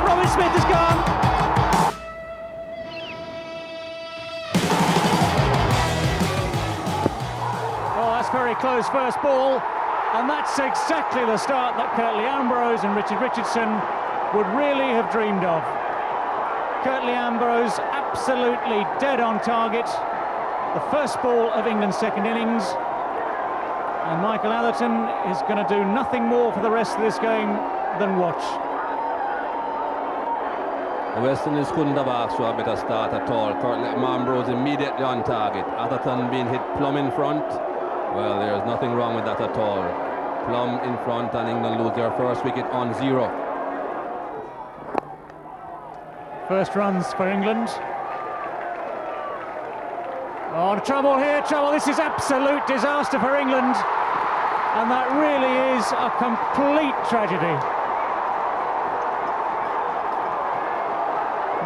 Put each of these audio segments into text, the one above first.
Robin Smith is gone. Oh, that's very close first ball. And that's exactly the start that Curtly Ambrose and Richard Richardson would really have dreamed of. Curtly Ambrose absolutely dead on target. The first ball of England's second innings. And Michael Atherton is going to do nothing more for the rest of this game than watch. The West Indies couldn't have asked for a better start at all. Curtly Ambrose immediately on target. Atherton being hit plumb in front. Well, there's nothing wrong with that at all. Plumb in front and England lose their first wicket on 0. First runs for England. Oh, trouble here, trouble. This is absolute disaster for England. And that really is a complete tragedy.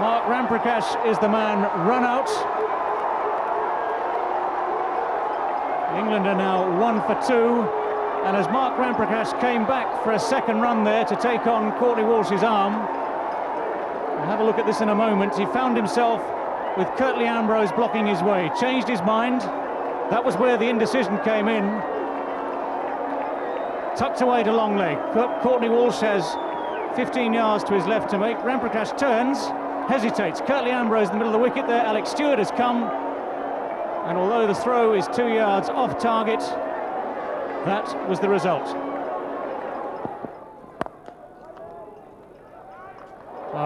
Mark Ramprakash is the man run out. England are now 1 for 2. And as Mark Ramprakash came back for a second run there to take on Courtney Walsh's arm, we'll have a look at this in a moment. He found himself with Curtly Ambrose blocking his way, changed his mind. That was where the indecision came in. Tucked away to long leg. Courtney Walsh has 15 yards to his left to make. Ramprakash turns, hesitates. Curtly Ambrose in the middle of the wicket there. Alex Stewart has come. And although the throw is 2 yards off target, that was the result.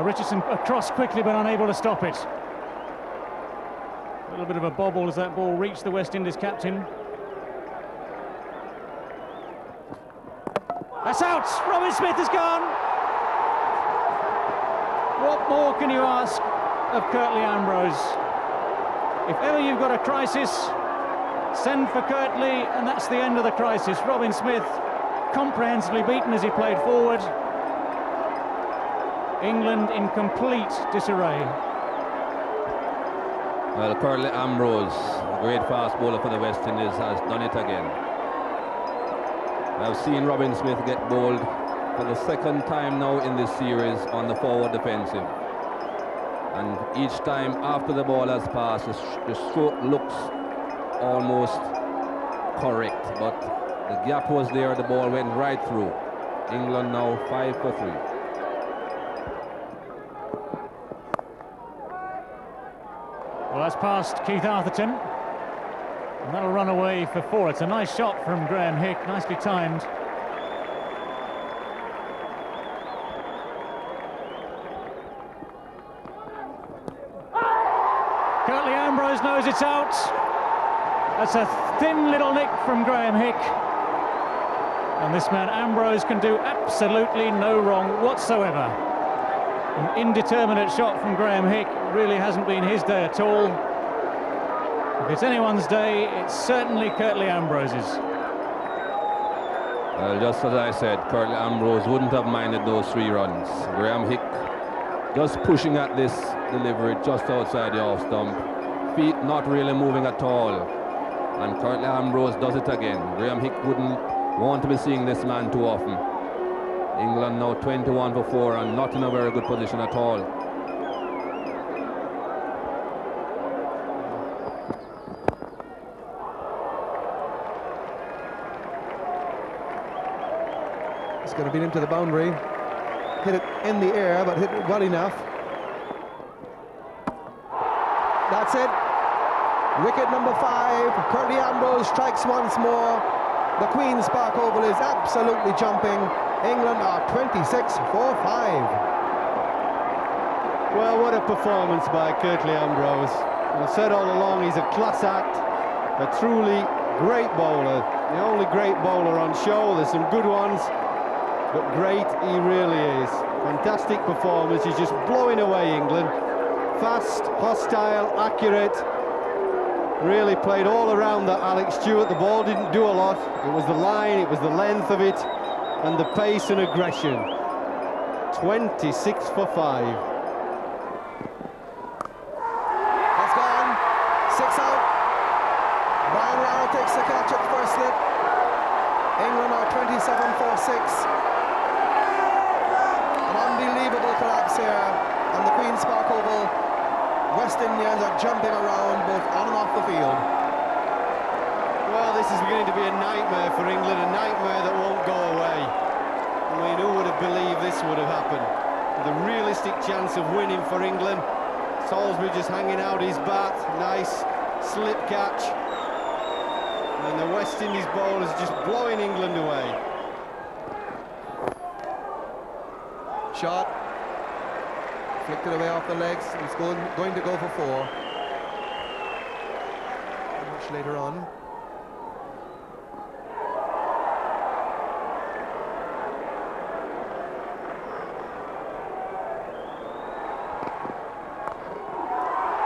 Richardson across quickly but unable to stop it. A little bit of a bobble as that ball reached the West Indies captain. That's out! Robin Smith has gone! What more can you ask of Curtly Ambrose? If ever you've got a crisis, send for Curtly, and that's the end of the crisis. Robin Smith comprehensively beaten as he played forward. England in complete disarray. Well, Curtly Ambrose, a great fast bowler for the West Indies, has done it again. I've seen Robin Smith get bowled for the second time now in this series on the forward defensive. And each time after the ball has passed, the stroke looks almost correct, but the gap was there, the ball went right through. England now 5 for 3. Well, that's past Keith Atherton, and that'll run away for 4. It's a nice shot from Graham Hick, nicely timed. Curtly Ambrose knows it's out. That's a thin little nick from Graham Hick. And this man Ambrose can do absolutely no wrong whatsoever. An indeterminate shot from Graham Hick really hasn't been his day at all. If it's anyone's day, it's certainly Curtly Ambrose's. Well, just as I said, Curtly Ambrose wouldn't have minded those 3 runs. Graham Hick just pushing at this delivery just outside the off stump. Feet not really moving at all. And Curtly Ambrose does it again. Graham Hick wouldn't want to be seeing this man too often. England now 21 for 4 and not in a very good position at all. It's going to be into the boundary. Hit it in the air, but hit it well enough. That's it. Wicket number 5. Curtly Ambrose strikes once more. The Queen's Park Oval is absolutely jumping. England are 26 for 5. Well, what a performance by Curtly Ambrose. I've said all along he's a class act, a truly great bowler. The only great bowler on show. There's some good ones, but great he really is. Fantastic performance. He's just blowing away England. Fast, hostile, accurate. Really played all around that Alex Stewart. The ball didn't do a lot. It was the line, it was the length of it, and the pace and aggression. 26 for 5. That's gone. 6 out. Brian Lara takes the catch at the first slip. England are 27 for 6. And on the unbelievable collapse here on the Queen's Park Oval. West Indians are jumping around both on and off the field. Well, this is beginning to be a nightmare for England, a nightmare that won't go away. I mean, who would have believed this would have happened? With a realistic chance of winning for England. Salisbury just hanging out his bat, nice slip catch. And the West Indies bowlers just blowing England away. Shot. Flicked it away off the legs. He's going to go for 4. Much later on.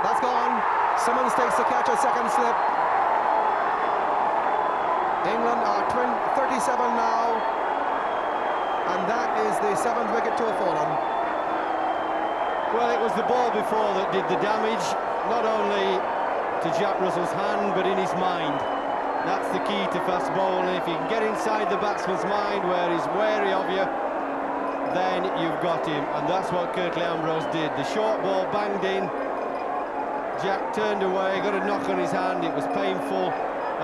That's gone. Simmons takes the catch, a second slip. England are 37 now. And that is the 7th wicket to have fallen. Well, it was the ball before that did the damage, not only to Jack Russell's hand, but in his mind. That's the key to fast bowling. If you can get inside the batsman's mind where he's wary of you, then you've got him. And that's what Curtly Ambrose did. The short ball banged in. Jack turned away, got a knock on his hand, it was painful.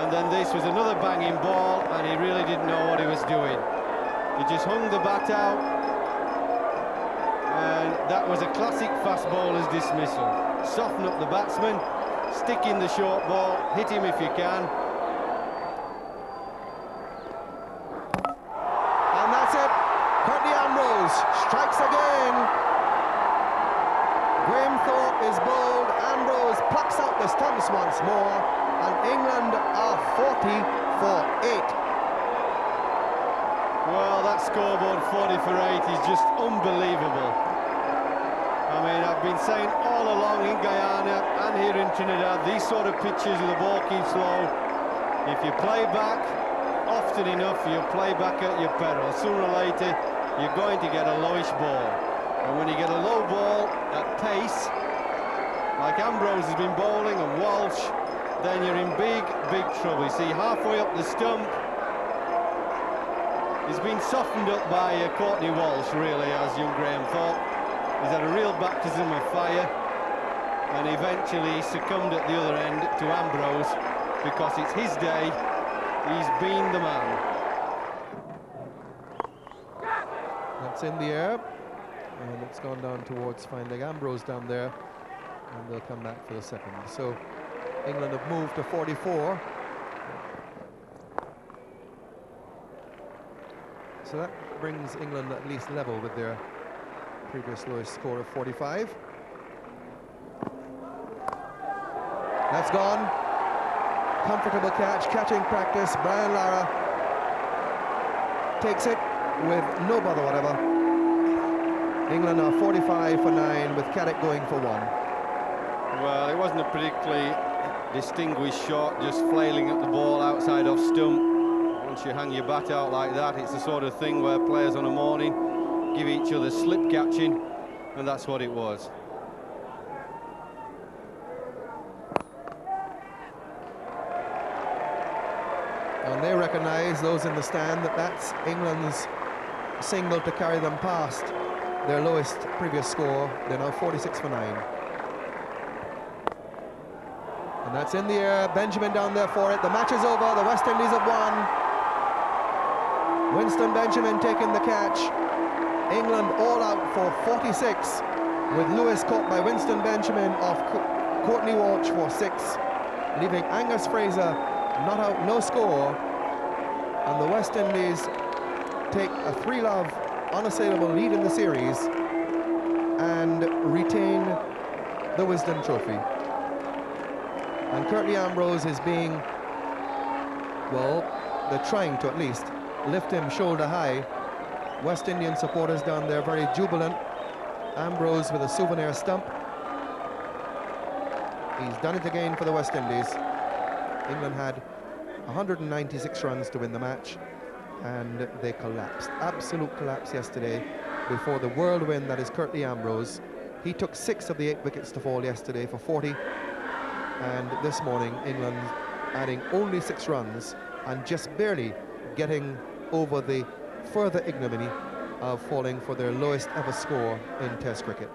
And then this was another banging ball, and he really didn't know what he was doing. He just hung the bat out, and that was a classic fast bowler's dismissal. Soften up the batsman, stick in the short ball, hit him if you can. And that's it. Curtly Ambrose strikes again. Graham Thorpe is bowled. Ambrose plucks out the stumps once more, and England are 40 for 8. Well, that scoreboard 40 for 8 is just unbelievable. I mean, I've been saying all along in Guyana and here in Trinidad, these sort of pitches where the ball keeps low, if you play back often enough, you play back at your peril. Sooner or later, you're going to get a lowish ball. And when you get a low ball at pace, like Ambrose has been bowling and Walsh, then you're in big, big trouble. You see, halfway up the stump, he's been softened up by Courtney Walsh, really, as young Graham Thorpe. He's had a real baptism of fire, and eventually succumbed at the other end to Ambrose, because it's his day. He's been the man. That's in the air, and it's gone down towards finding Ambrose down there, and they'll come back for the second. So England have moved to 44. So that brings England at least level with their previous lowest score of 45. That's gone. Comfortable catch, catching practice. Brian Lara takes it with no bother whatever. England are 45 for 9 with Caddick going for 1. Well, it wasn't a particularly distinguished shot, just flailing at the ball outside off stump. Once you hang your bat out like that, it's the sort of thing where players on a morning give each other slip catching, and that's what it was. And they recognise, those in the stand, that that's England's single to carry them past their lowest previous score. They're now 46 for 9. And that's in the air. Benjamin down there for it. The match is over. The West Indies have won. Winston Benjamin taking the catch. England all out for 46, with Lewis caught by Winston Benjamin off Courtney Walsh for 6, leaving Angus Fraser not out, no score, and the West Indies take a 3-love unassailable lead in the series and retain the Wisden Trophy. And Curtly Ambrose is being, well, they're trying to at least lift him shoulder high. West Indian supporters down there very jubilant. Ambrose with a souvenir stump. He's done it again for the West Indies. England had 196 runs to win the match, and they collapsed. Absolute collapse yesterday before the whirlwind that is Curtly Ambrose. He took 6 of the 8 wickets to fall yesterday for 40, and this morning England adding only 6 runs and just barely getting over the further ignominy of falling for their lowest ever score in Test cricket.